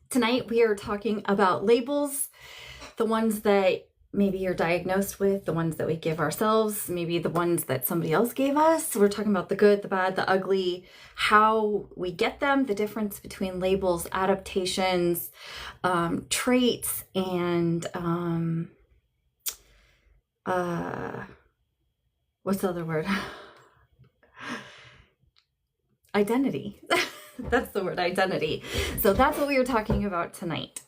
Tonight we are talking about labels, the ones that maybe you're diagnosed with, the ones that we give ourselves, maybe the ones that somebody else gave us. We're talking about the good, the bad, the ugly, how we get them, the difference between labels, adaptations, traits, and what's the other word? Identity. That's the word, identity. So that's what we were talking about tonight.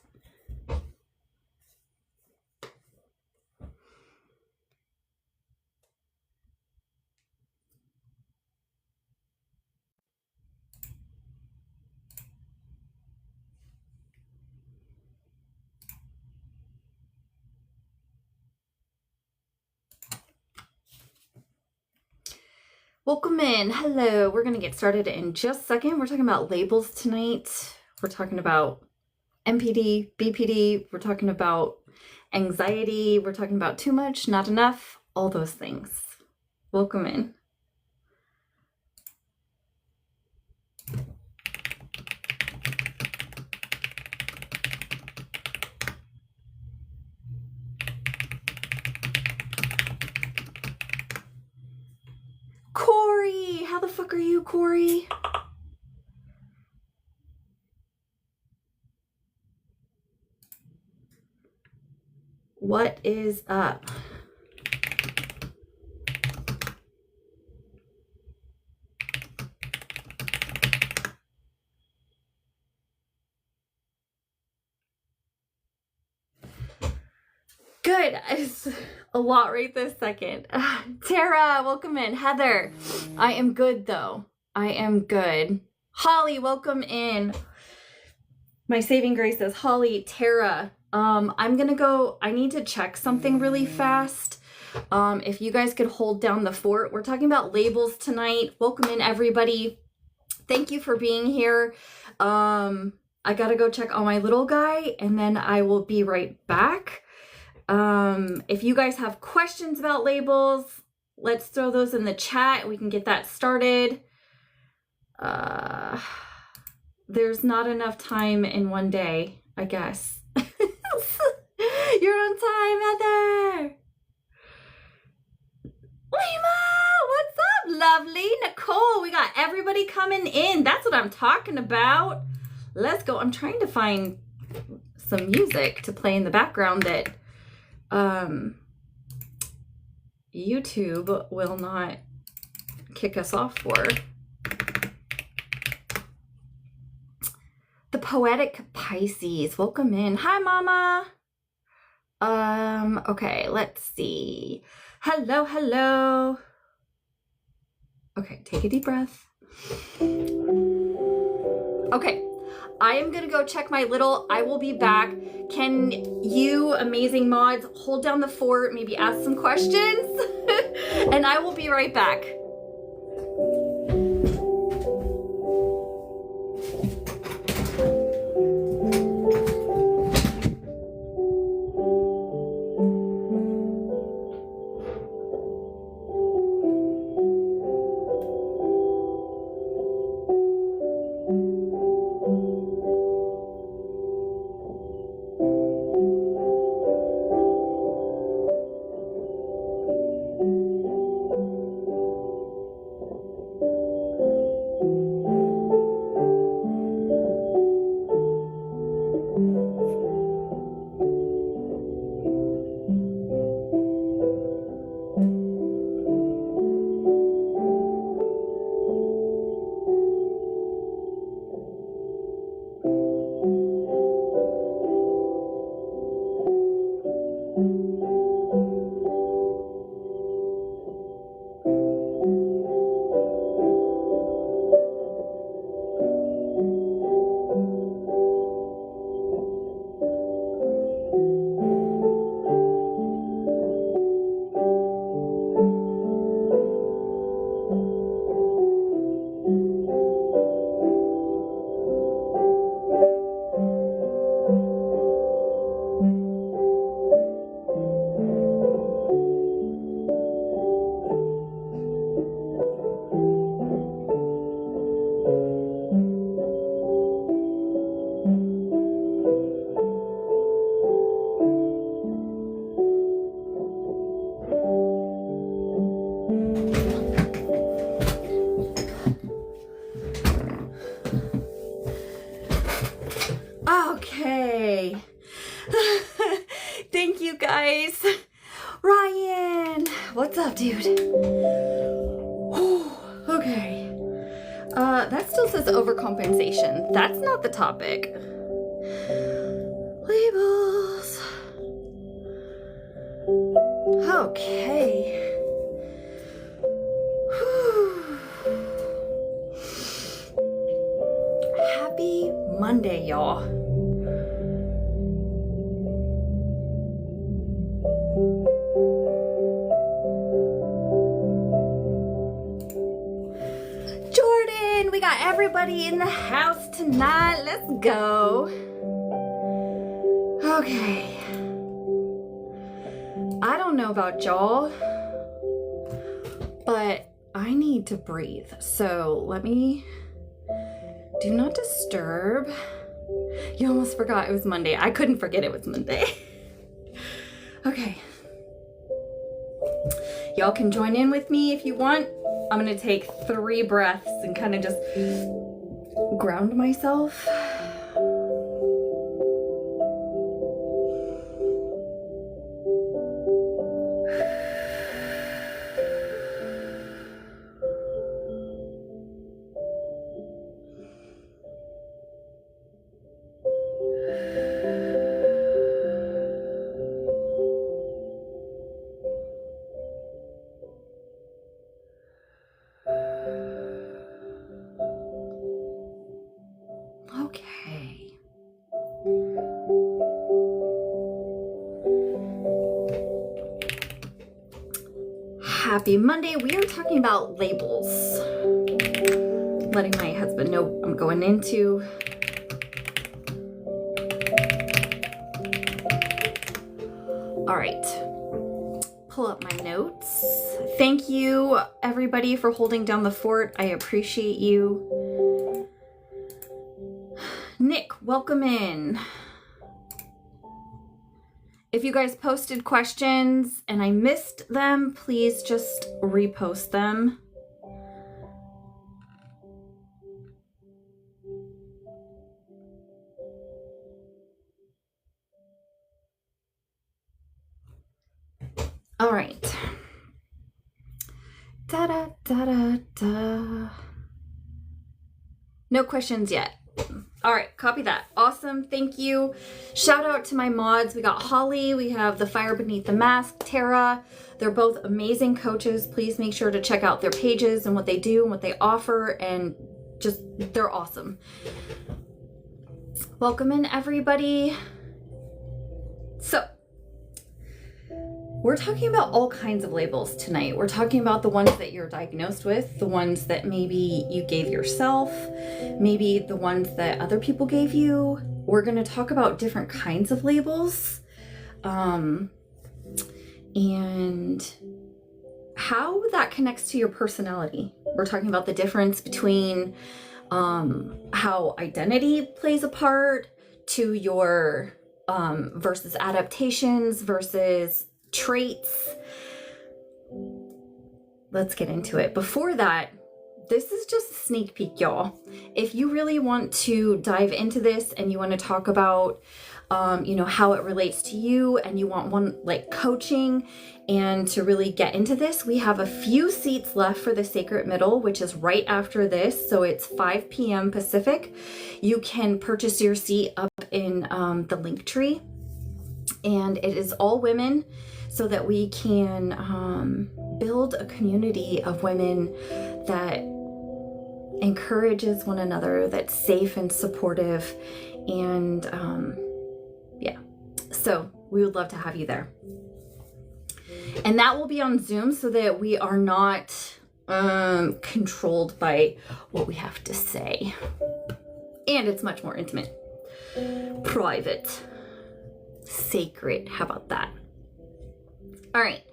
Welcome in. Hello. We're going to get started in just a second. We're talking about labels tonight. We're talking about MPD, BPD. We're talking about anxiety. We're talking about too much, not enough, all those things. Welcome in. Corey, how the fuck are you, Corey? What is up? Good. It's a lot right this second. Tara, welcome in. Heather, I am good though. I am good. Holly, welcome in. My saving grace is Holly, Tara. I'm gonna go, I need to check something really fast. If you guys could hold down the fort. We're talking about labels tonight. Welcome in everybody. Thank you for being here. I gotta go check on my little guy and then I will be right back. If you guys have questions about labels, let's throw those in the chat. We can get that started. There's not enough time in one day, I guess. You're on time, Heather. Lima, what's up, lovely? Nicole, we got everybody coming in. That's what I'm talking about. Let's go. I'm trying to find some music to play in the background that YouTube will not kick us off for. The Poetic Pisces, welcome in. Hi, Mama. Okay, let's see. Hello, hello. Okay, take a deep breath. Okay, I am gonna go check my little, I will be back. Can you amazing mods hold down the fort, maybe ask some questions? And I will be right back. guys. Ryan, what's up, dude? Okay. That still says overcompensation. That's not the topic. Labels. Okay. Happy Monday, y'all. Jordan, we got everybody in the house tonight. Let's go. Okay. I don't know about y'all, but I need to breathe. So let me... Do not disturb. You almost forgot it was Monday. I couldn't forget it was Monday. Okay. Y'all can join in with me if you want. I'm gonna take 3 breaths and kind of just ground myself. Okay. Happy Monday. We are talking about labels. Letting my husband know I'm going into. All right. Pull up my notes. Thank you, everybody, for holding down the fort. I appreciate you. Nick, welcome in. If you guys posted questions and I missed them, please just repost them. All right. Da-da-da-da-da. No questions yet. All right, copy that. Awesome, thank you. Shout out to my mods. We got Holly, we have the Fire Beneath the Mask, Tara. They're both amazing coaches. Please make sure to check out their pages and what they do and what they offer, and just, they're awesome. Welcome in, everybody. So, we're talking about all kinds of labels tonight. We're talking about the ones that you're diagnosed with, the ones that maybe you gave yourself, maybe the ones that other people gave you. We're going to talk about different kinds of labels, and how that connects to your personality. We're talking about the difference between how identity plays a part to your versus adaptations versus traits. Let's get into it. Before that, this is just a sneak peek, y'all. If you really want to dive into this and you want to talk about how it relates to you, and you want one like coaching and to really get into this, we have a few seats left for the Sacred Middle, which is right after this. So it's 5 p.m. Pacific. You can purchase your seat up in the link tree, and it is all women, so that we can build a community of women that encourages one another, that's safe and supportive, and yeah. So we would love to have you there. And that will be on Zoom, so that we are not controlled by what we have to say. And it's much more intimate, private, sacred. How about that? All right.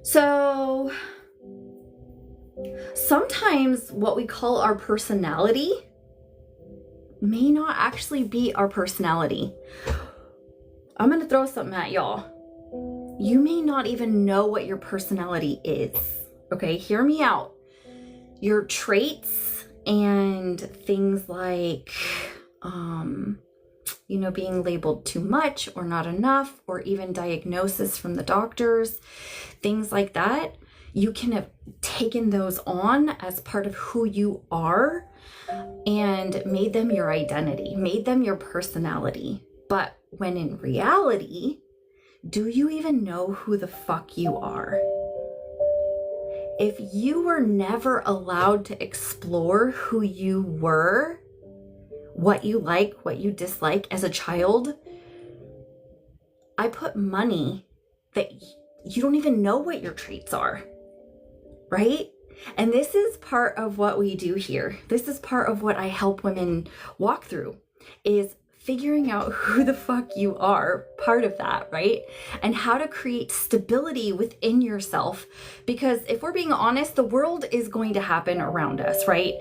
So sometimes what we call our personality may not actually be our personality. I'm going to throw something at y'all. You may not even know what your personality is. Okay, hear me out. Your traits and things like being labeled too much or not enough, or even diagnosis from the doctors, things like that. You can have taken those on as part of who you are and made them your identity, made them your personality. But when in reality, do you even know who the fuck you are? If you were never allowed to explore who you were, what you like, what you dislike as a child, I put money that you don't even know what your traits are, right? And this is part of what we do here. This is part of what I help women walk through, is figuring out who the fuck you are, part of that, right? And how to create stability within yourself. Because if we're being honest, the world is going to happen around us, right?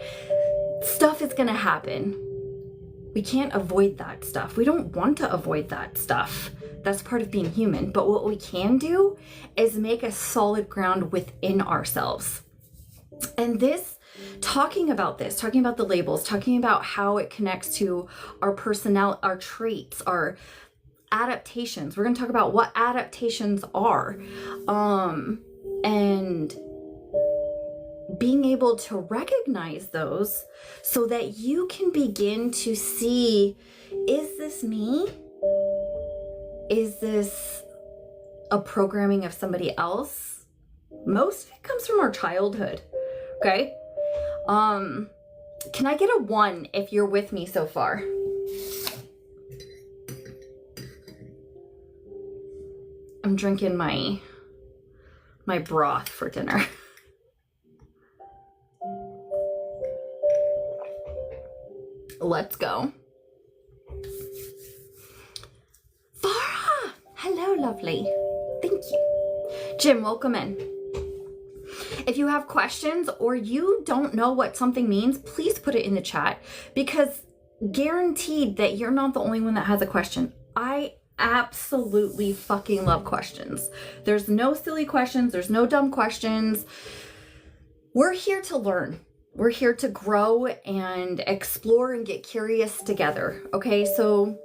Stuff is going to happen. We can't avoid that stuff. We don't want to avoid that stuff. That's part of being human. But what we can do is make a solid ground within ourselves. And talking about the labels, talking about how it connects to our personality, our traits, our adaptations. We're going to talk about what adaptations are, and being able to recognize those so that you can begin to see, is this me? Is this a programming of somebody else? Most of it comes from our childhood. Okay. Can I get a 1 if you're with me so far? I'm drinking my broth for dinner. Let's go. Farah! Hello, lovely. Thank you. Jim, welcome in. If you have questions or you don't know what something means, please put it in the chat, because guaranteed that you're not the only one that has a question. I absolutely fucking love questions. There's no silly questions. There's no dumb questions. We're here to learn. We're here to grow and explore and get curious together. Okay, so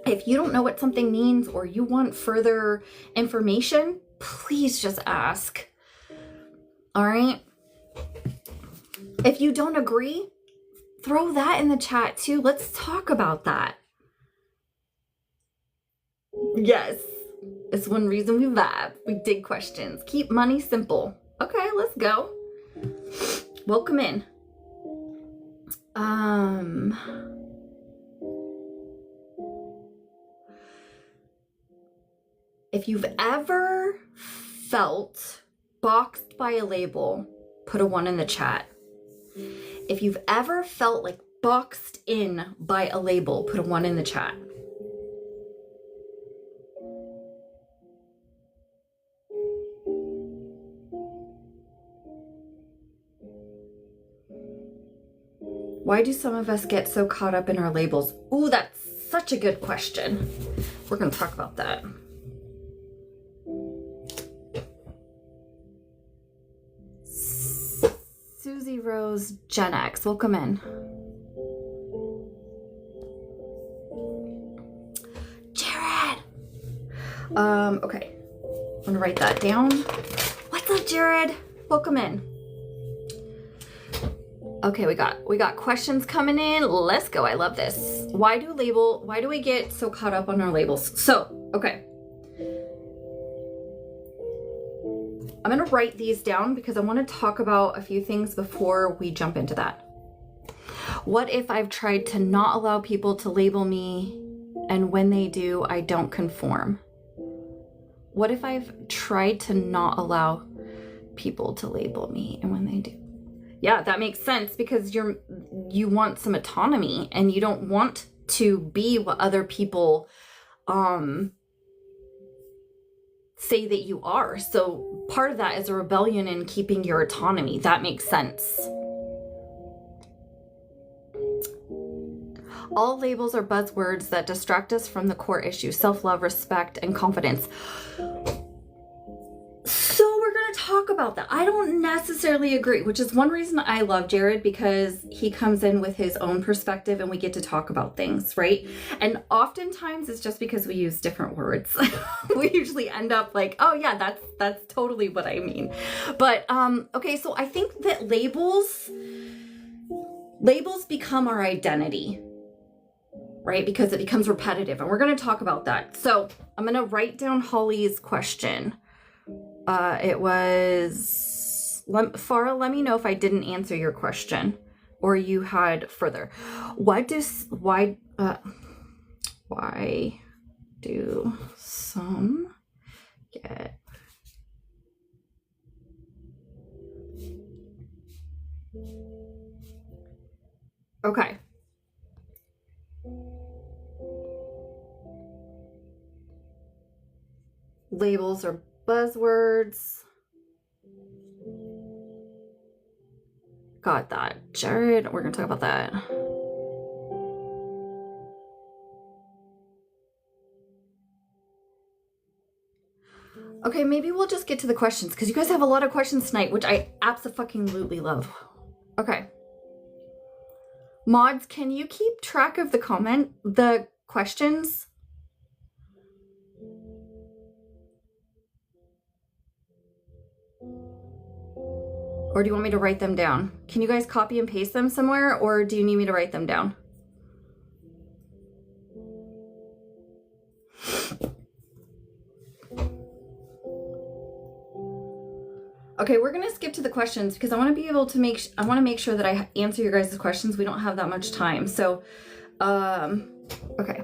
if you don't know what something means or you want further information, please just ask. All right. If you don't agree, throw that in the chat too. Let's talk about that. Yes. It's one reason we vibe. We dig questions. Keep money simple. Okay, let's go. Welcome in. If you've ever felt boxed by a label, put a 1 in the chat. If you've ever felt like boxed in by a label, put a 1 in the chat. Why do some of us get so caught up in our labels? Ooh, that's such a good question. We're going to talk about that. Susie Rose Gen X, welcome in. Jared! Okay. I'm gonna write that down. What's up, Jared? Welcome in. Okay, we got questions coming in. Let's go. I love this. Why do we get so caught up on our labels? So, okay. I'm going to write these down because I want to talk about a few things before we jump into that. What if I've tried to not allow people to label me, and when they do, I don't conform? What if I've tried to not allow people to label me, and when they do? Yeah, that makes sense, because you want some autonomy and you don't want to be what other people say that you are. So part of that is a rebellion in keeping your autonomy. That makes sense. All labels are buzzwords that distract us from the core issue: self-love, respect, and confidence. So we're going to talk about that. I don't necessarily agree, which is one reason I love Jared, because he comes in with his own perspective and we get to talk about things, right? And oftentimes it's just because we use different words. We usually end up like, oh yeah, that's totally what I mean. But okay, so I think that labels become our identity, right? Because it becomes repetitive, and we're going to talk about that. So I'm going to write down Holly's question. It was, Farah, let me know if I didn't answer your question or you had further. Why do some get okay. Labels are buzzwords. Got that. Jared, we're going to talk about that. Okay, maybe we'll just get to the questions because you guys have a lot of questions tonight, which I abso-fucking-lutely love. Okay. Mods, can you keep track of the questions? Or do you want me to write them down? Can you guys copy and paste them somewhere, or do you need me to write them down? Okay, we're gonna skip to the questions because I want to be able to make sure that I answer your guys' questions. We don't have that much time. So, okay.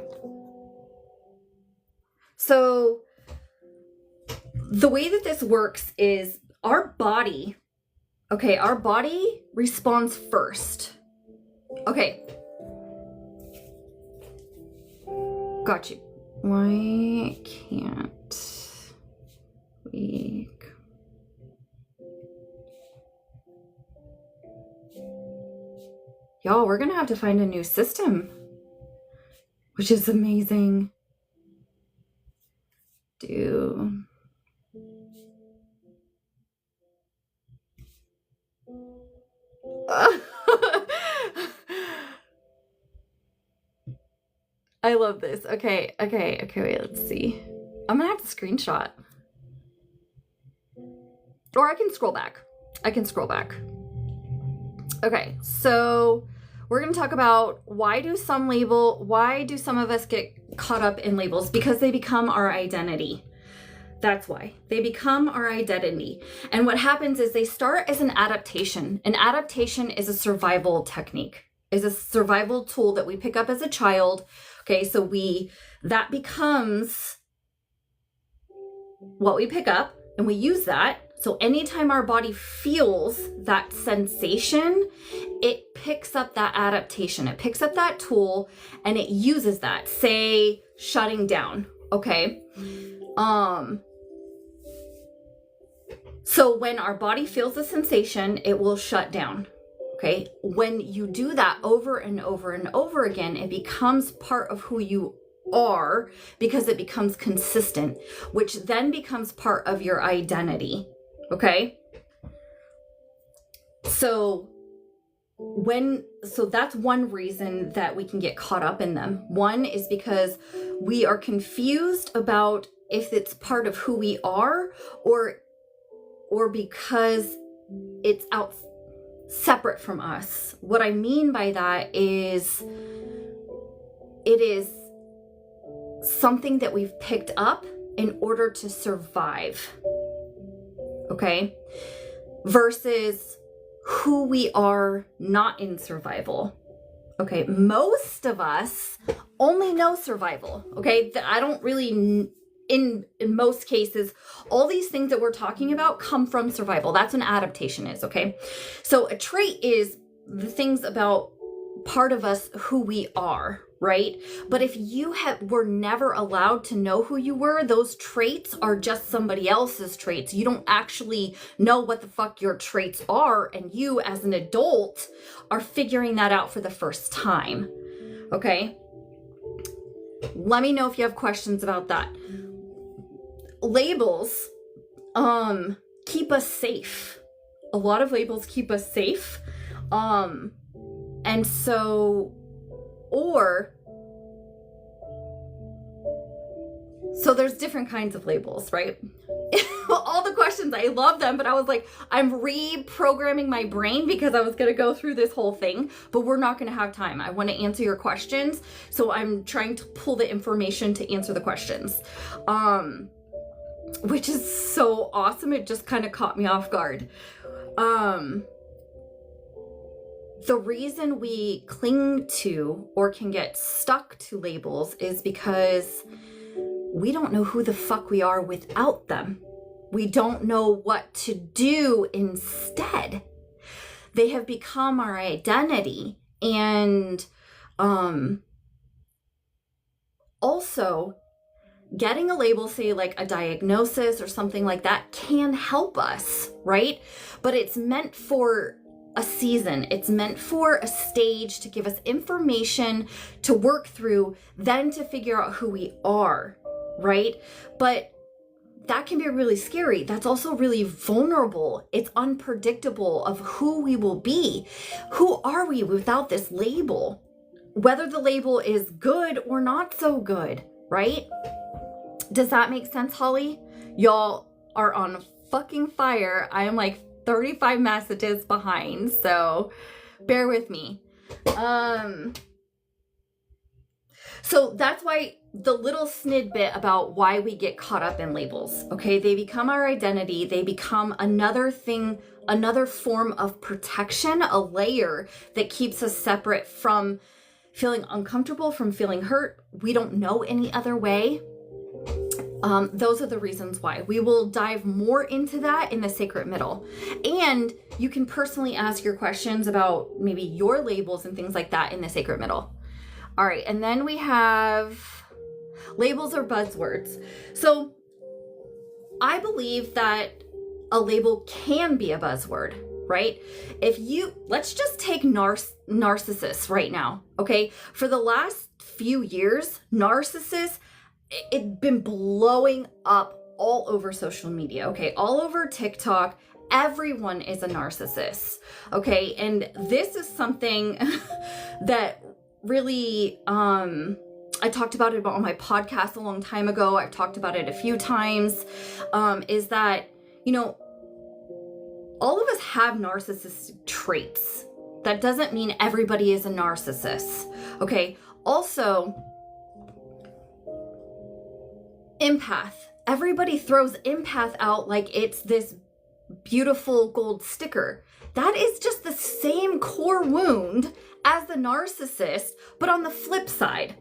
So the way that this works is our body responds first. Okay. Got you. Why can't we... Y'all, we're gonna have to find a new system, which is amazing. I love this. Okay, wait, let's see. I'm gonna have to screenshot. Or I can scroll back. Okay, so we're going to talk about why do some of us get caught up in labels? Because they become our identity. That's why. They become our identity. And what happens is they start as an adaptation. An adaptation is a survival technique, is a survival tool that we pick up as a child. Okay, so that becomes what we pick up, and we use that. So anytime our body feels that sensation, it picks up that adaptation. It picks up that tool and it uses that, say, shutting down, okay? So when our body feels the sensation, it will shut down, okay? When you do that over and over and over again, it becomes part of who you are because it becomes consistent, which then becomes part of your identity. Okay. So that's one reason that we can get caught up in them. One is because we are confused about if it's part of who we are or because it's out separate from us. What I mean by that is it is something that we've picked up in order to survive. Okay, versus who we are not in survival. Okay, most of us only know survival. Okay, I don't really, in most cases, all these things that we're talking about come from survival. That's what an adaptation is. Okay, so a trait is the things about part of us who we are, right? But if you were never allowed to know who you were, those traits are just somebody else's traits. You don't actually know what the fuck your traits are, and you as an adult are figuring that out for the first time. Okay? Let me know if you have questions about that. Labels keep us safe. A lot of labels keep us safe. And so, so there's different kinds of labels, right? All the questions, I love them, but I was like, I'm reprogramming my brain because I was going to go through this whole thing, but we're not going to have time. I want to answer your questions. So I'm trying to pull the information to answer the questions, which is so awesome. It just kind of caught me off guard. The reason we cling to or can get stuck to labels is because we don't know who the fuck we are without them. We don't know what to do instead. They have become our identity. And also, getting a label, say like a diagnosis or something like that, can help us, right? But it's meant for a season. It's meant for a stage to give us information to work through, then to figure out who we are, right? But that can be really scary. That's also really vulnerable. It's unpredictable of who we will be. Who are we without this label? Whether the label is good or not so good, right? Does that make sense, Holly? Y'all are on fucking fire. I am like 35 messages behind, so bear with me. So that's why the little snidbit about why we get caught up in labels, okay? They become our identity. They become another thing, another form of protection, a layer that keeps us separate from feeling uncomfortable, from feeling hurt. We don't know any other way. Those are the reasons why. We will dive more into that in the sacred middle. And you can personally ask your questions about maybe your labels and things like that in the sacred middle. All right, and then we have labels or buzzwords. So I believe that a label can be a buzzword, right? Let's just take narcissists right now, okay? For the last few years, narcissists, it's been blowing up all over social media, okay? All over TikTok, everyone is a narcissist, okay? And this is something that really, I talked about it on my podcast a long time ago. I've talked about it a few times, is that, all of us have narcissistic traits. That doesn't mean everybody is a narcissist, okay? Also, empath. Everybody throws empath out like it's this beautiful gold sticker. That is just the same core wound as the narcissist, but on the flip side.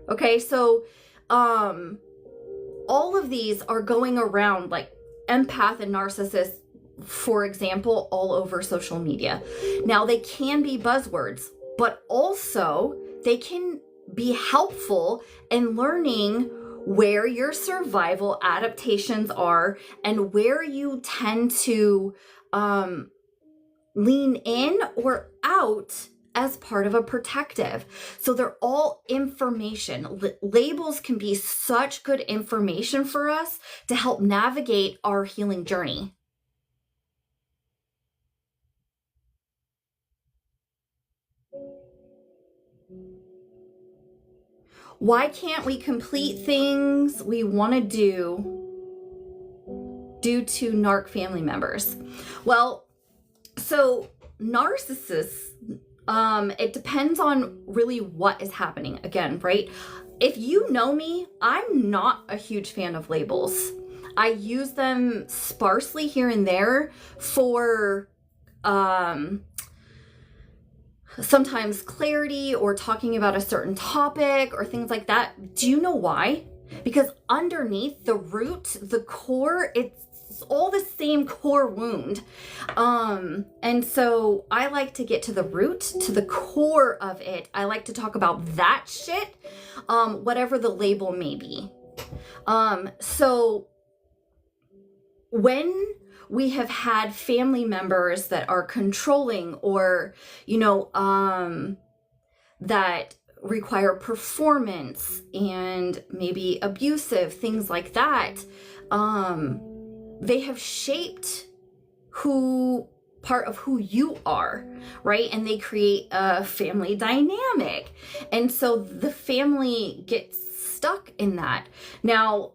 Okay, so all of these are going around, like empath and narcissist, for example, all over social media. Now, they can be buzzwords, but also they can be helpful in learning where your survival adaptations are and where you tend to lean in or out as part of a protective. So they're all information. Labels can be such good information for us to help navigate our healing journey. Why can't we complete things we want to do due to narc family members? Well, so narcissists, it depends on really what is happening. Again, right? If you know me, I'm not a huge fan of labels. I use them sparsely here and there for sometimes clarity or talking about a certain topic or things like that. Do you know why? Because underneath the root, the core, it's all the same core wound. And so I like to get to the root, to the core of it. I like to talk about that shit, whatever the label may be. So when we have had family members that are controlling or, that require performance and maybe abusive, things like that, they have shaped part of who you are, right? And they create a family dynamic. And so the family gets stuck in that. Now,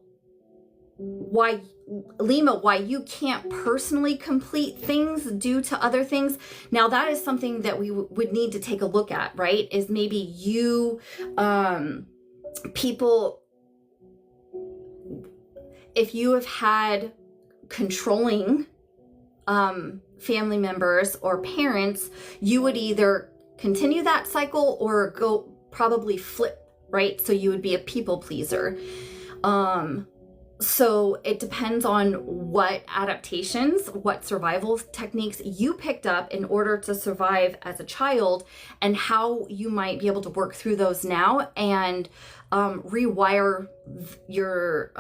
why you can't personally complete things due to other things. Now that is something that we would need to take a look at, right? Is maybe you, people, if you have had controlling family members or parents, you would either continue that cycle or go probably flip, right? So you would be a people pleaser. So it depends on what adaptations, what survival techniques you picked up in order to survive as a child, and how you might be able to work through those now and rewire your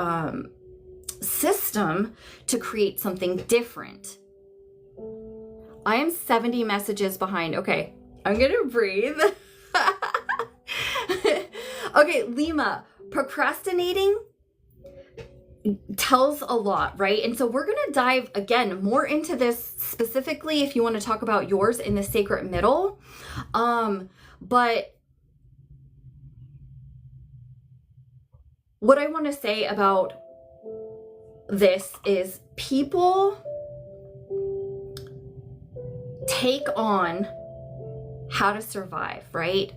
system to create something different. I am 70 messages behind. Okay, I'm gonna breathe. Okay, Lima, procrastinating tells a lot, right? And so we're going to dive again more into this specifically if you want to talk about yours in the sacred middle. But what I want to say about this is people take on how to survive, right?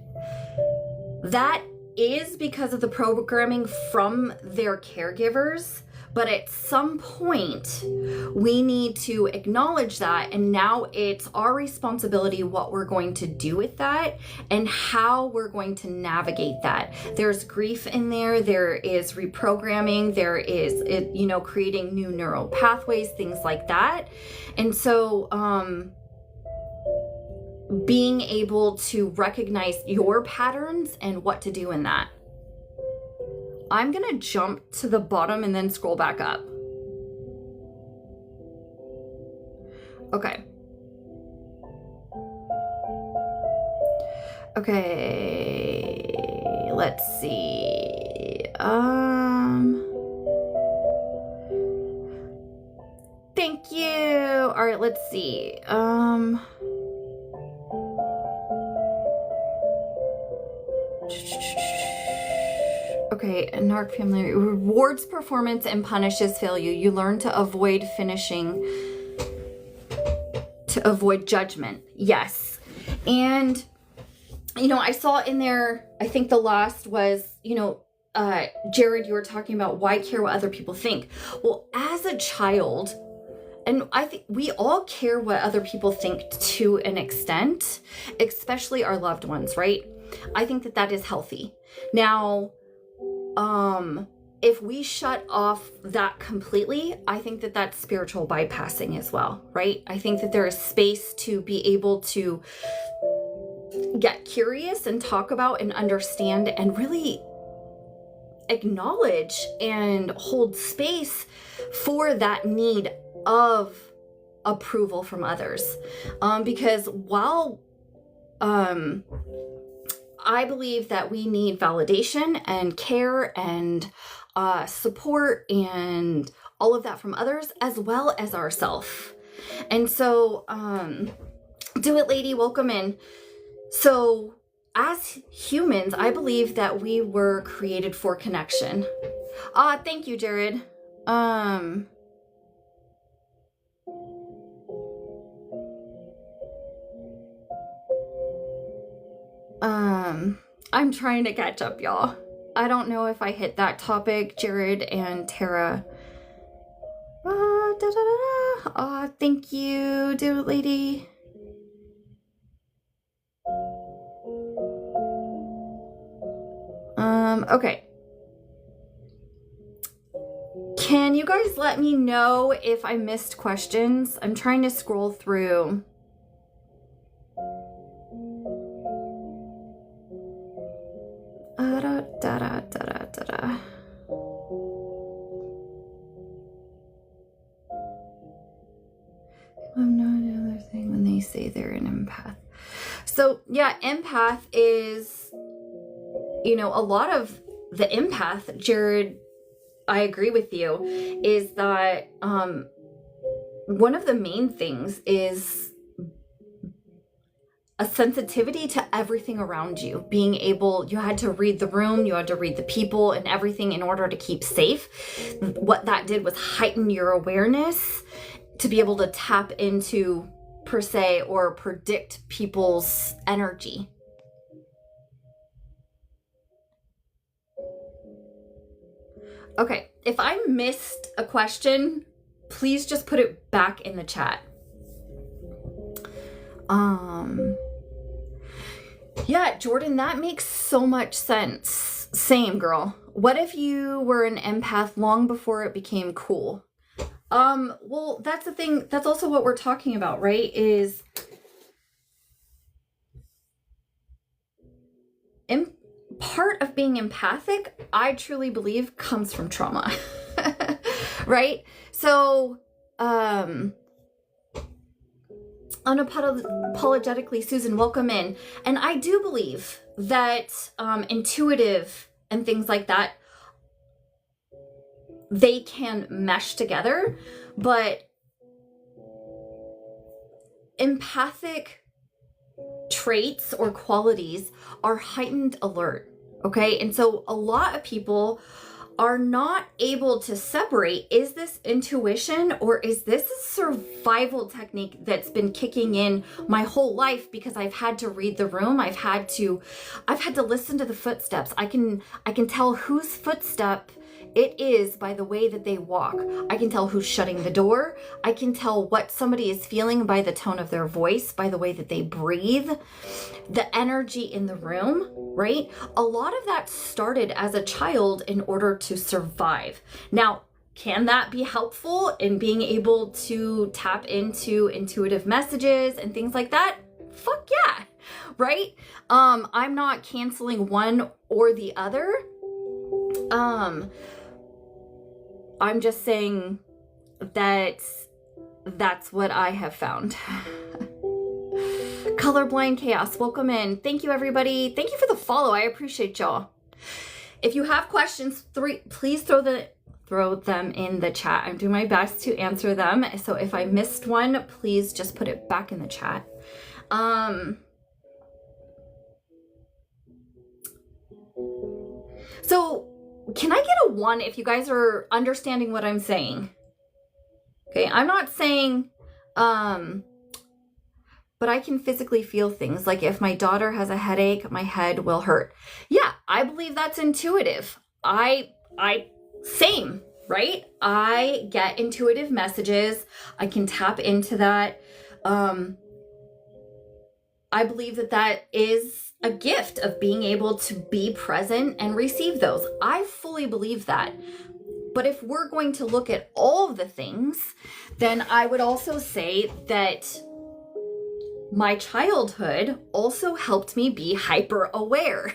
That is because of the programming from their caregivers, but at some point we need to acknowledge that, and now it's our responsibility what we're going to do with that and how we're going to navigate that. There's grief in there, there is reprogramming, there is creating new neural pathways, things like that. And so being able to recognize your patterns and what to do in that. I'm going to jump to the bottom and then scroll back up. Okay. Okay, let's see. Thank you. All right, let's see. Okay, a narc family rewards performance and punishes failure. You learn to avoid finishing, to avoid judgment. Yes. And, I saw in there, I think the last was, Jared, you were talking about why care what other people think. Well, as a child, and I think we all care what other people think to an extent, especially our loved ones, right? I think that is healthy. Now, if we shut off that completely, I think that that's spiritual bypassing as well, right? I think that there is space to be able to get curious and talk about and understand and really acknowledge and hold space for that need of approval from others. Because while I believe that we need validation and care and support and all of that from others as well as ourselves. And so, Do It Lady, welcome in. So as humans, I believe that we were created for connection. Thank you, Jared. I'm trying to catch up, y'all. I don't know if I hit that topic, Jared and Tara. Thank you, Do It Lady. Okay. Can you guys let me know if I missed questions? I'm trying to scroll through. I'm not another thing when they say they're an empath. So yeah, empath is, a lot of the empath, Jared, I agree with you, is that one of the main things is a sensitivity to everything around you. Being able, you had to read the room, you had to read the people and everything in order to keep safe. What that did was heighten your awareness to be able to tap into, per se, or predict people's energy. Okay, if I missed a question, please just put it back in the chat. Yeah, Jordan, that makes so much sense. Same, girl. What if you were an empath long before it became cool? Well, that's the thing. That's also what we're talking about, right? Is part of being empathic, I truly believe, comes from trauma, right? So, unapologetically, Susan, welcome in. And I do believe that intuitive and things like that, they can mesh together, but empathic traits or qualities are heightened alert, okay? And so a lot of people are not able to separate, is this intuition or is this a survival technique that's been kicking in my whole life because I've had to read the room, I've had to listen to the footsteps. I can tell whose footstep it is by the way that they walk. I can tell who's shutting the door. I can tell what somebody is feeling by the tone of their voice, by the way that they breathe, the energy in the room, right? A lot of that started as a child in order to survive. Now, can that be helpful in being able to tap into intuitive messages and things like that? Fuck yeah, right? I'm not canceling one or the other. I'm just saying that that's what I have found. Colorblind Chaos, welcome in. Thank you, everybody. Thank you for the follow. I appreciate y'all. If you have questions, please throw them in the chat. I'm doing my best to answer them. So if I missed one, please just put it back in the chat. So can I get a 1 if you guys are understanding what I'm saying? Okay, I'm not saying, but I can physically feel things. Like if my daughter has a headache, my head will hurt. Yeah, I believe that's intuitive. Same, right? I get intuitive messages. I can tap into that. I believe that is a gift of being able to be present and receive those. I fully believe that. But if we're going to look at all of the things, then I would also say that my childhood also helped me be hyper aware.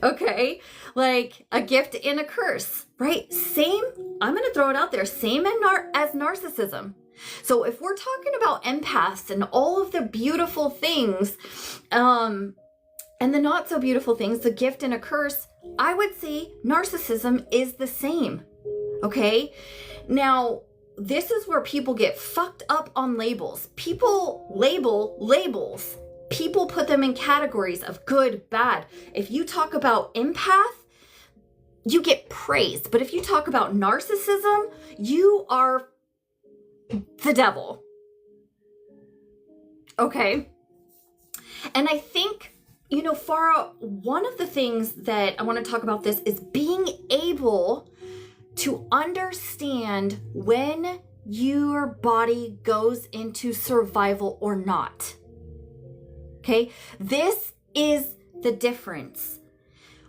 Okay, like a gift and a curse, right? Same, I'm going to throw it out there, same as narcissism. So if we're talking about empaths and all of the beautiful things, and the not so beautiful things, the gift and a curse, I would say narcissism is the same. Okay. Now, this is where people get fucked up on labels. People label labels. People put them in categories of good, bad. If you talk about empath, you get praised. But if you talk about narcissism, you are the devil. Okay. And I think, Farah, one of the things that I want to talk about this is being able to understand when your body goes into survival or not. Okay. This is the difference.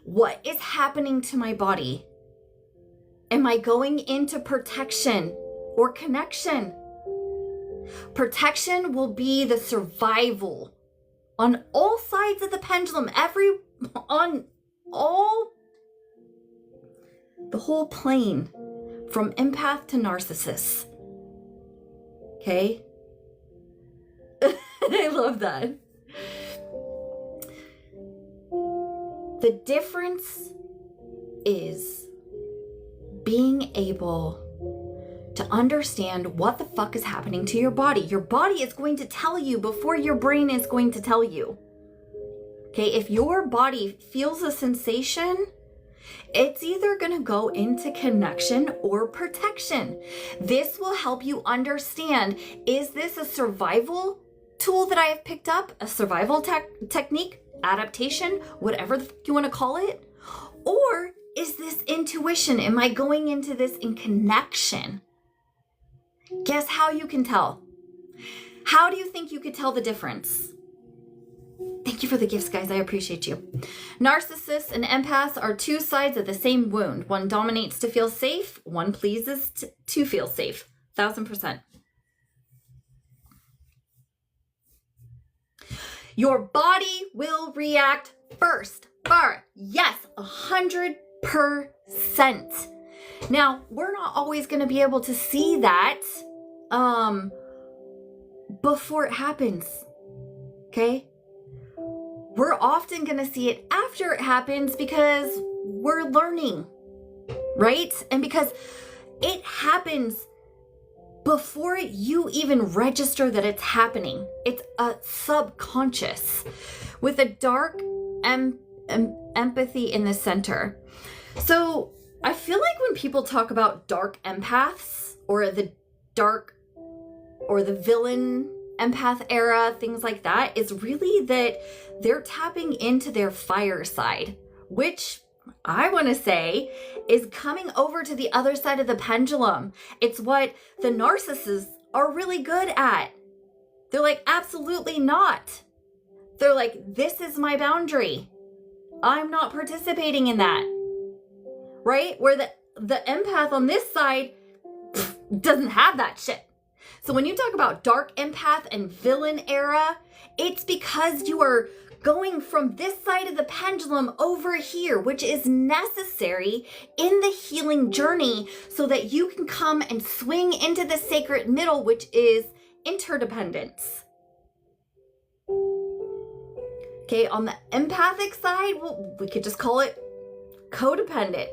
What is happening to my body? Am I going into protection or connection? Protection will be the survival on all sides of the pendulum, the whole plane, from empath to narcissist. Okay? I love that. The difference is being able to understand what the fuck is happening to your body. Your body is going to tell you before your brain is going to tell you. Okay, if your body feels a sensation, it's either going to go into connection or protection. This will help you understand, is this a survival tool that I have picked up, a survival technique, adaptation, whatever you want to call it? Or is this intuition? Am I going into this in connection? Guess how you can tell? How do you think you could tell the difference? Thank you for the gifts, guys. I appreciate you. Narcissists and empaths are two sides of the same wound. One dominates to feel safe. One pleases to feel safe. 1000%. Your body will react first. Yes, 100%. Now, we're not always going to be able to see that before it happens. Okay? We're often going to see it after it happens because we're learning, right? And because it happens before you even register that it's happening. It's a subconscious with a dark empathy in the center. So I feel like when people talk about dark empaths or the dark or the villain empath era, things like that, is really that they're tapping into their fire side, which I want to say is coming over to the other side of the pendulum. It's what the narcissists are really good at. They're like, absolutely not. They're like, this is my boundary. I'm not participating in that. Right? Where the empath on this side doesn't have that shit. So when you talk about dark empath and villain era, it's because you are going from this side of the pendulum over here, which is necessary in the healing journey so that you can come and swing into the sacred middle, which is interdependence. Okay, on the empathic side, well, we could just call it codependent.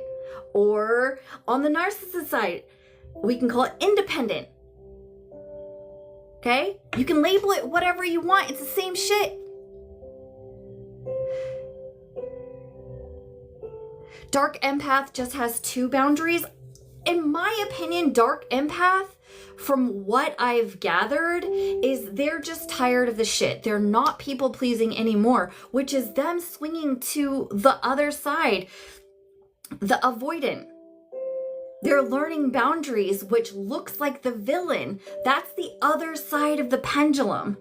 Or on the narcissist side, we can call it independent. Okay? You can label it whatever you want. It's the same shit. Dark empath just has two boundaries. In my opinion, dark empath, from what I've gathered, is they're just tired of the shit. They're not people pleasing anymore, which is them swinging to the other side, the avoidant. They're learning boundaries, which looks like the villain. That's the other side of the pendulum.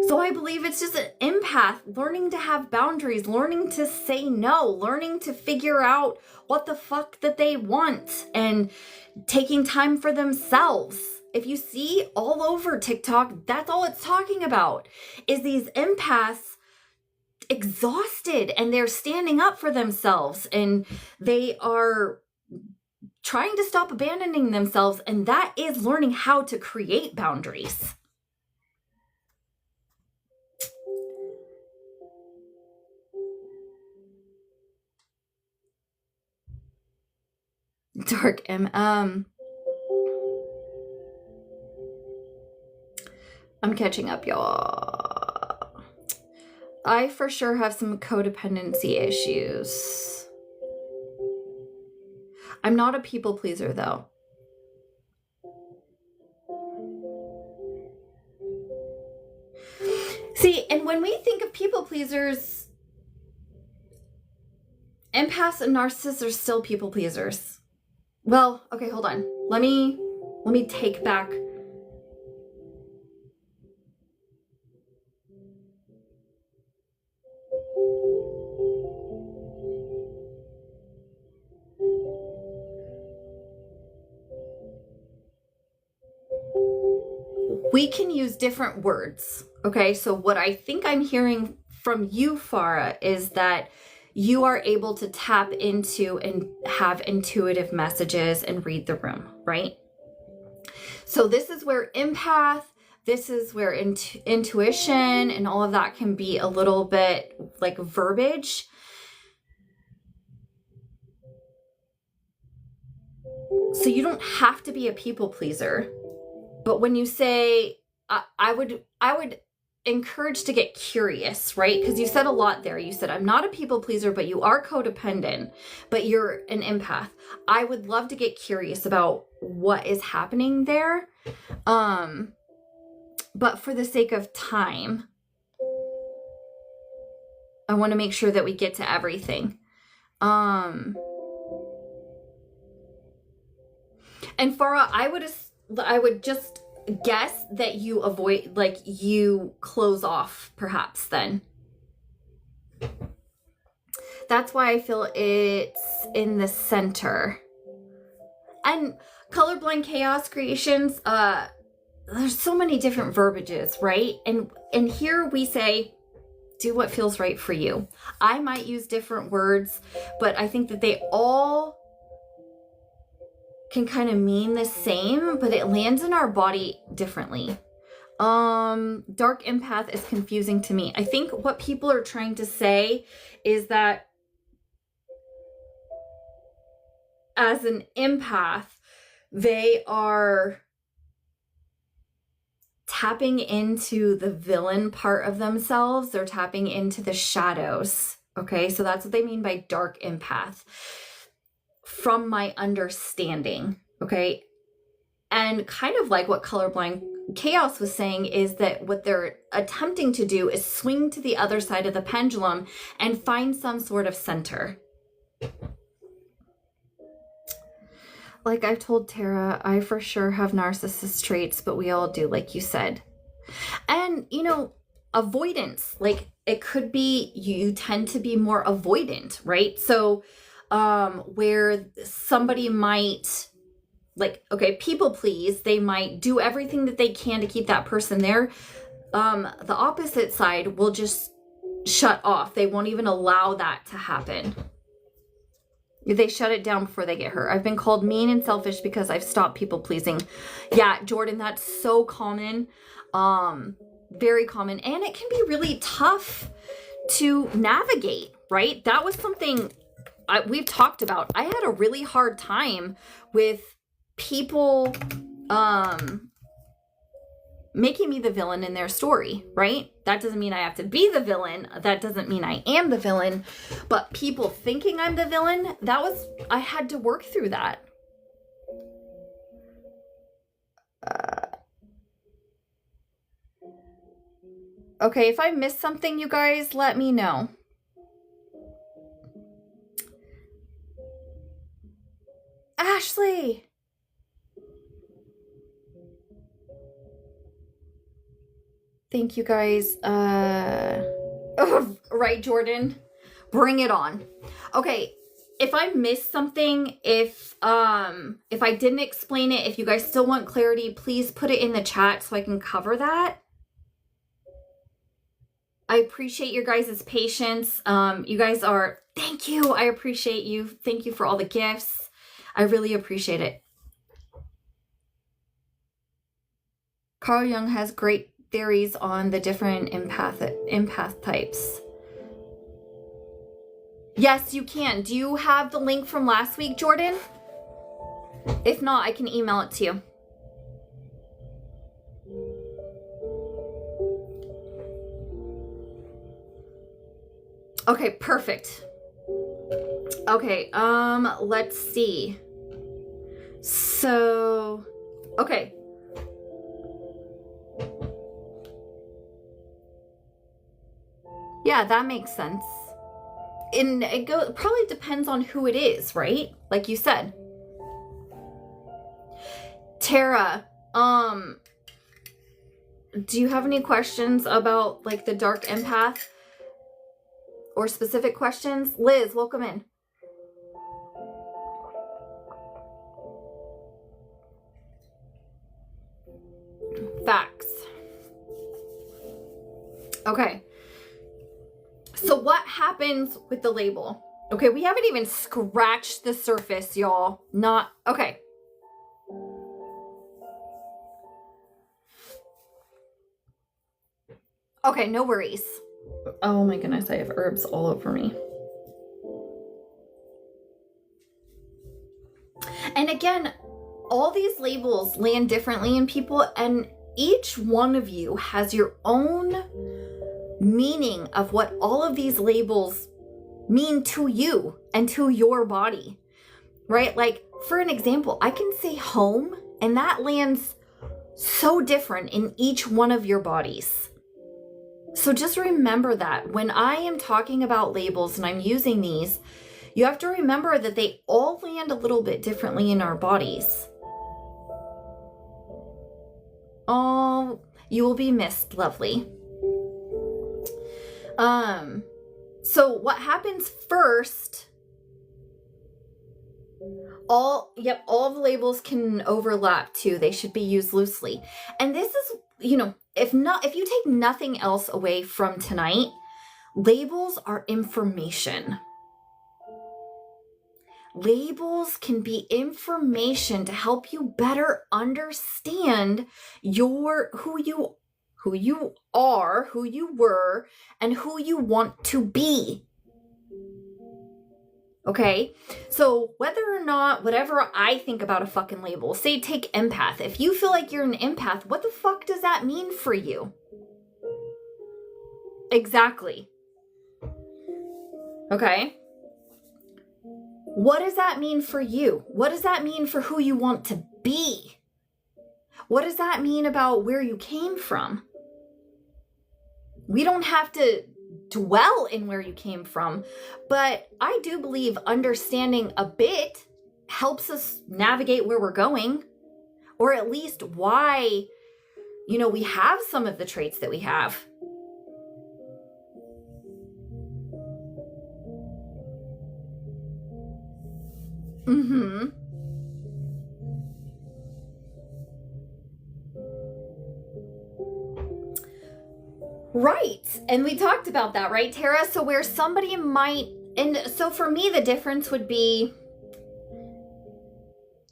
So I believe it's just an empath learning to have boundaries, learning to say no, learning to figure out what the fuck that they want, and taking time for themselves. If you see all over TikTok, that's all it's talking about, is these empaths exhausted and they're standing up for themselves and they are trying to stop abandoning themselves, and that is learning how to create boundaries. Dark I'm catching up, y'all. I for sure have some codependency issues. I'm not a people pleaser though. See, and when we think of people pleasers, empaths and narcissists are still people pleasers. Well, okay, hold on. Let me take back. We can use different words. Okay, so what I think I'm hearing from you, Farah, is that you are able to tap into and have intuitive messages and read the room, right? So this is where empath, this is where intuition and all of that can be a little bit like verbiage. So you don't have to be a people pleaser. But when you say, I would encourage to get curious, right? Because you said a lot there. You said, I'm not a people pleaser, but you are codependent, but you're an empath. I would love to get curious about what is happening there. But for the sake of time, I want to make sure that we get to everything. And Farah, I would just guess that you avoid, like, you close off perhaps then. That's why I feel it's in the center. And colorblind chaos creations, there's so many different verbiages, right? And here we say, do what feels right for you. I might use different words, but I think that they all can kind of mean the same, but it lands in our body differently. Dark empath is confusing to me. I think what people are trying to say is that as an empath, they are tapping into the villain part of themselves. They're tapping into the shadows. Okay, so that's what they mean by dark empath. From my understanding, okay? And kind of like what colorblind chaos was saying is that what they're attempting to do is swing to the other side of the pendulum and find some sort of center. Like I've told Tara, I for sure have narcissist traits, but we all do, like you said. And, you know, avoidance, like it could be you tend to be more avoidant, right? So where somebody might, like, okay, people please, they might do everything that they can to keep that person there. The opposite side will just shut off. They won't even allow that to happen. They shut it down before they get hurt. I've been called mean and selfish because I've stopped people pleasing. Yeah, Jordan, that's so common. Very common. And it can be really tough to navigate, right? That was something we've talked about. I had a really hard time with people making me the villain in their story, right? That doesn't mean I have to be the villain. That doesn't mean I am the villain. But people thinking I'm the villain, I had to work through that. Okay, if I missed something, you guys, let me know. Ashley! Thank you guys. Oh, right, Jordan. Bring it on. Okay, if I missed something, if I didn't explain it, if you guys still want clarity, please put it in the chat so I can cover that. I appreciate your guys' patience. You guys are, thank you. I appreciate you. Thank you for all the gifts. I really appreciate it. Carl Jung has great theories on the different empath types. Yes, you can. Do you have the link from last week, Jordan? If not, I can email it to you. Okay, perfect. Okay, let's see. So, okay. Yeah, that makes sense. And it probably depends on who it is, right? Like you said. Tara, do you have any questions about like the dark empath? Or specific questions? Liz, welcome in. Facts. Okay. So what happens with the label? Okay, we haven't even scratched the surface, y'all. Okay. Okay, no worries. Oh my goodness, I have herbs all over me. And again, all these labels land differently in people, and each one of you has your own meaning of what all of these labels mean to you and to your body, right? Like, for an example, I can say home, and that lands so different in each one of your bodies. So just remember that when I am talking about labels and I'm using these, you have to remember that they all land a little bit differently in our bodies. Oh, you will be missed, lovely. So what happens first, all the labels can overlap too. They should be used loosely. And this is, if you take nothing else away from tonight, labels are information. Labels can be information to help you better understand who you are, who you were, and who you want to be. Okay? So whether or not, whatever I think about a fucking label, say take empath. If you feel like you're an empath, what the fuck does that mean for you? Exactly. Okay? What does that mean for you? What does that mean for who you want to be? What does that mean about where you came from? We don't have to dwell in where you came from, but I do believe understanding a bit helps us navigate where we're going, or at least why, we have some of the traits that we have. Mm-hmm. Right. And we talked about that, right, Tara? So where somebody might, and so for me, the difference would be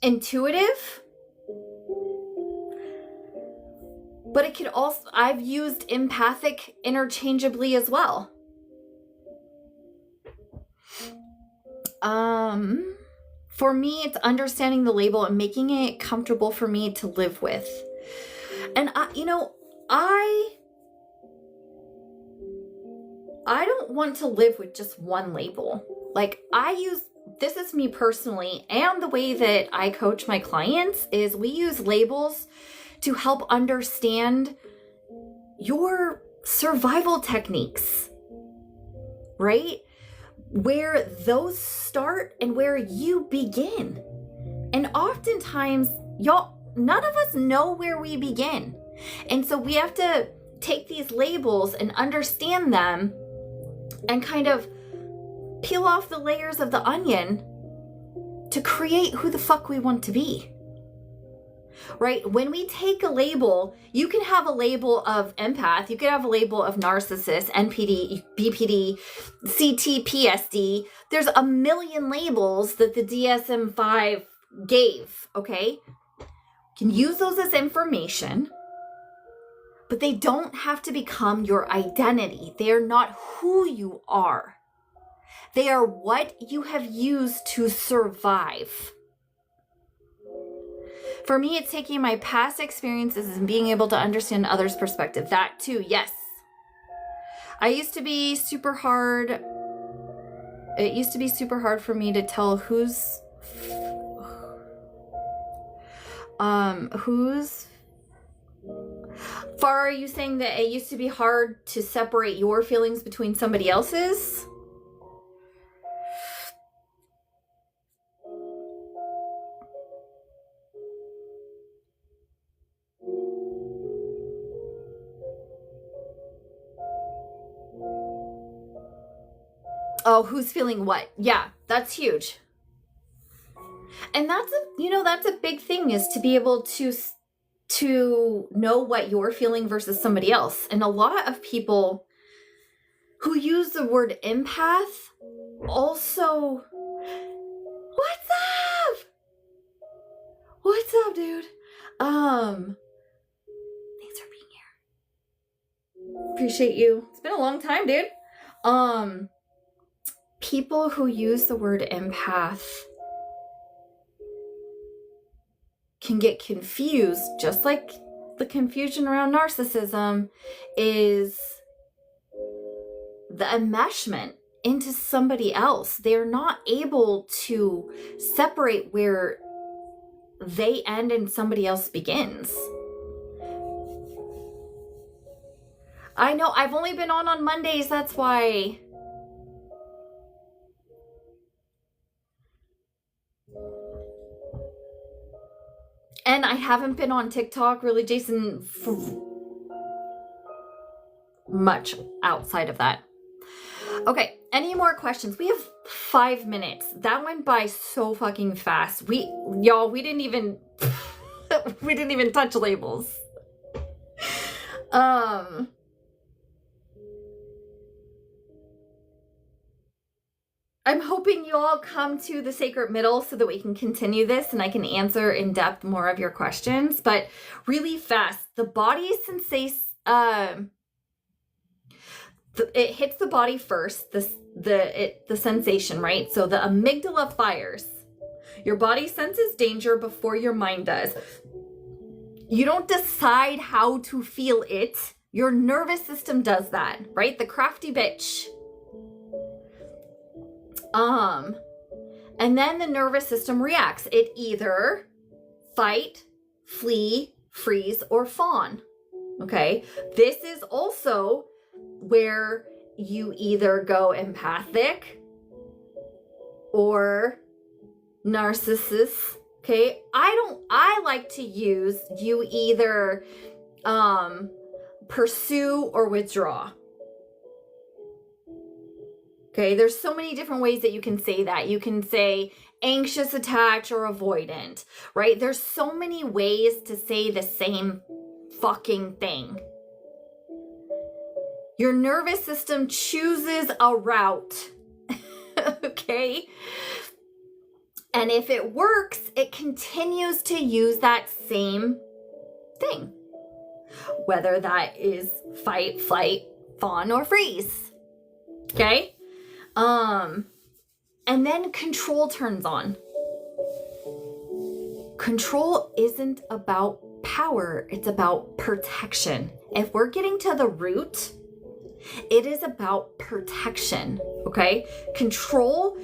intuitive, but it could also, I've used empathic interchangeably as well. For me, it's understanding the label and making it comfortable for me to live with. And I don't want to live with just one label. Like, this is me personally, and the way that I coach my clients is we use labels to help understand your survival techniques, right? Where those start and where you begin. And oftentimes, none of us know where we begin. And so we have to take these labels and understand them and kind of peel off the layers of the onion to create who the fuck we want to be. Right? When we take a label, you can have a label of empath, you can have a label of narcissist, NPD, BPD, CT, There's a million labels that the DSM-5 gave, okay? You can use those as information, but they don't have to become your identity. They are not who you are. They are what you have used to survive. For me, it's taking my past experiences and being able to understand others' perspective. That too, yes. It used to be super hard for me to tell who's Far, are you saying that it used to be hard to separate your feelings between somebody else's? Oh, who's feeling what? Yeah, that's huge. And that's a big thing, is to be able to know what you're feeling versus somebody else. And a lot of people who use the word empath also, what's up? What's up, dude? Thanks for being here. Appreciate you. It's been a long time, dude. People who use the word empath can get confused, just like the confusion around narcissism, is the enmeshment into somebody else. They're not able to separate where they end and somebody else begins. I know, I've only been on Mondays, that's why. And I haven't been on TikTok really, Jason, for much outside of that. Okay, any more questions? We have 5 minutes. That went by so fucking fast. We didn't even we didn't even touch labels. I'm hoping you all come to the sacred middle so that we can continue this and I can answer in depth more of your questions. But really fast, the body it hits the body first, the sensation, right? So the amygdala fires. Your body senses danger before your mind does. You don't decide how to feel it. Your nervous system does that, right? The crafty bitch. And then the nervous system reacts. It either fight, flee, freeze, or fawn. Okay. This is also where you either go empathic or narcissist. Okay. I like to use you either, pursue or withdraw. Okay, there's so many different ways that you can say that. You can say anxious, attached, or avoidant, right? There's so many ways to say the same fucking thing. Your nervous system chooses a route, okay? And if it works, it continues to use that same thing, whether that is fight, flight, fawn, or freeze, okay? And then control turns on. Control isn't about power, it's about protection. If we're getting to the root, it is about protection, okay? Control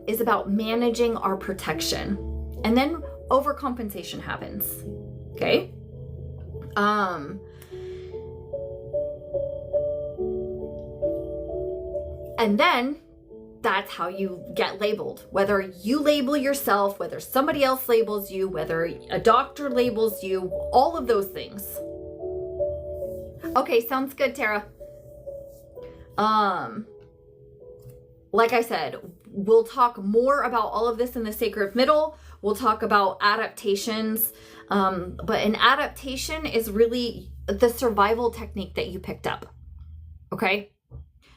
is about managing our protection. And then overcompensation happens, okay? And then that's how you get labeled. Whether you label yourself, whether somebody else labels you, whether a doctor labels you, all of those things. Okay, sounds good, Tara. Like I said, we'll talk more about all of this in the sacred middle. We'll talk about adaptations. But an adaptation is really the survival technique that you picked up. Okay?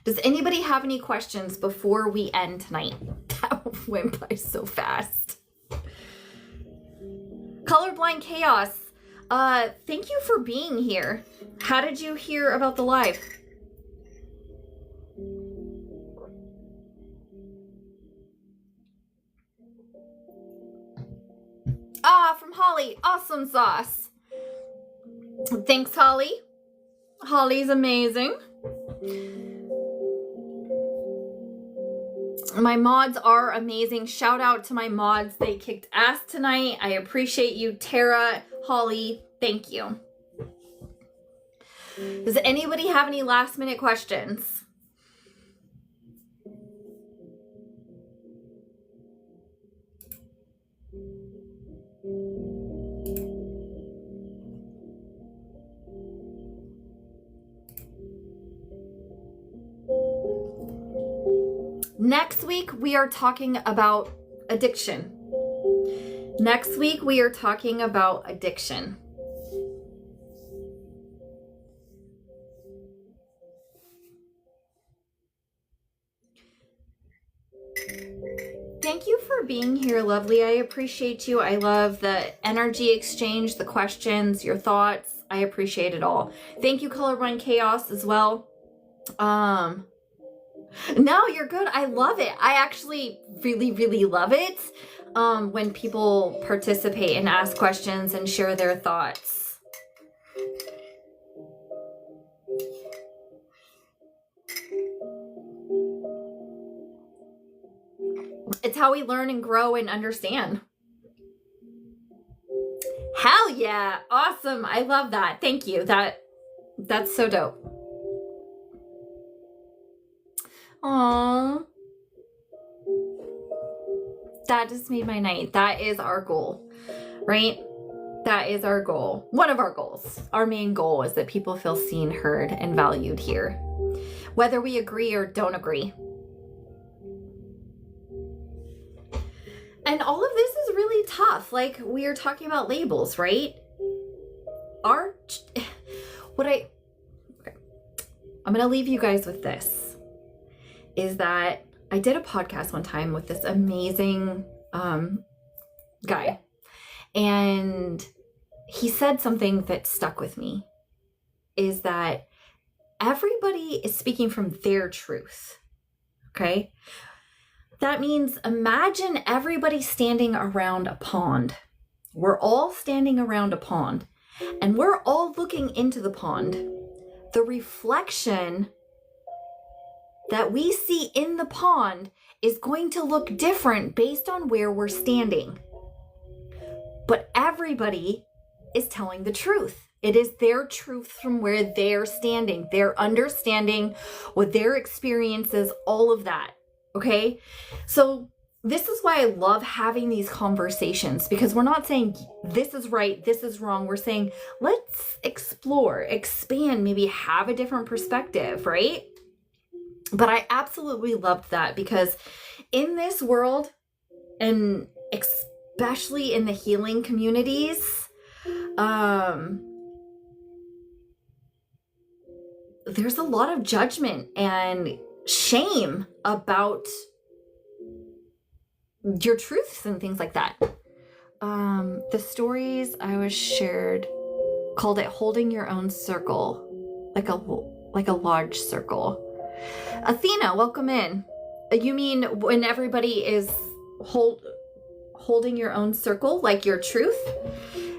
Does anybody have any questions before we end tonight? That went by so fast. Colorblind Chaos, thank you for being here. How did you hear about the live? From Holly. Awesome sauce. Thanks, Holly. Holly's amazing. My mods are amazing. Shout out to my mods. They kicked ass tonight. I appreciate you, Tara, Holly. Thank you. Does anybody have any last minute questions? Next week, we are talking about addiction. Next week, we are talking about addiction. Thank you for being here, lovely. I appreciate you. I love the energy exchange, the questions, your thoughts. I appreciate it all. Thank you, Colorblind Chaos, as well. No, you're good. I love it. I actually really, really love it when people participate and ask questions and share their thoughts. It's how we learn and grow and understand. Hell yeah. Awesome. I love that. Thank you. That's so dope. Aww. That just made my night. That is our goal, right? That is our goal. One of our goals. Our main goal is that people feel seen, heard, and valued here, whether we agree or don't agree. And all of this is really tough. Like, we are talking about labels, right? I'm going to leave you guys with this, is that I did a podcast one time with this amazing guy, and he said something that stuck with me, is that everybody is speaking from their truth, okay? That means imagine everybody standing around a pond. We're all standing around a pond, and we're all looking into the pond. The reflection that we see in the pond is going to look different based on where we're standing. But everybody is telling the truth. It is their truth from where they're standing, their understanding, what their experiences, all of that. Okay? So this is why I love having these conversations, because we're not saying this is right, this is wrong. We're saying, let's explore, expand, maybe have a different perspective, right? But I absolutely loved that, because in this world, and especially in the healing communities, there's a lot of judgment and shame about your truths and things like that. The stories I was shared called it holding your own circle, like a large circle. Athena, welcome in. You mean when everybody is holding your own circle, like your truth?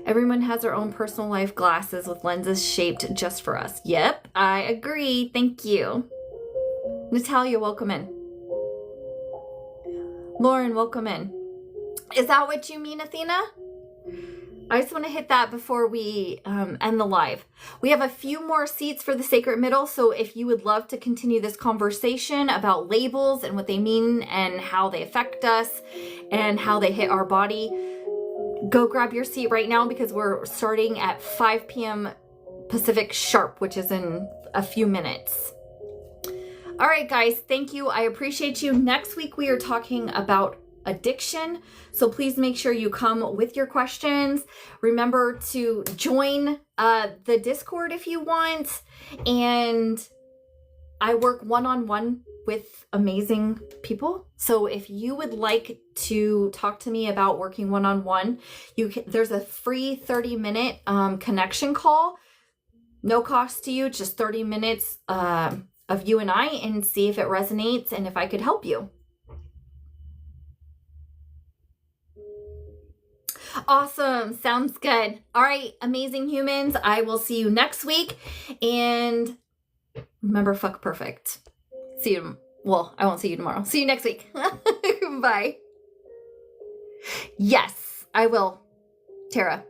Everyone has their own personal life glasses with lenses shaped just for us. Yep, I agree. Thank you. Natalia, welcome in. Lauren, welcome in. Is that what you mean, Athena? I just want to hit that before we end the live. We have a few more seats for the Sacred Middle, so if you would love to continue this conversation about labels and what they mean and how they affect us and how they hit our body, go grab your seat right now, because we're starting at 5 p.m. Pacific sharp, which is in a few minutes. All right, guys, thank you. I appreciate you. Next week, we are talking about addiction. So please make sure you come with your questions. Remember to join the Discord if you want. And I work one-on-one with amazing people. So if you would like to talk to me about working one-on-one, there's a free 30-minute connection call. No cost to you, just 30 minutes of you and I, and see if it resonates and if I could help you. Awesome. Sounds good. All right, amazing humans. I will see you next week. And remember, fuck perfect. See you. Well, I won't see you tomorrow. See you next week. Bye. Yes, I will, Tara.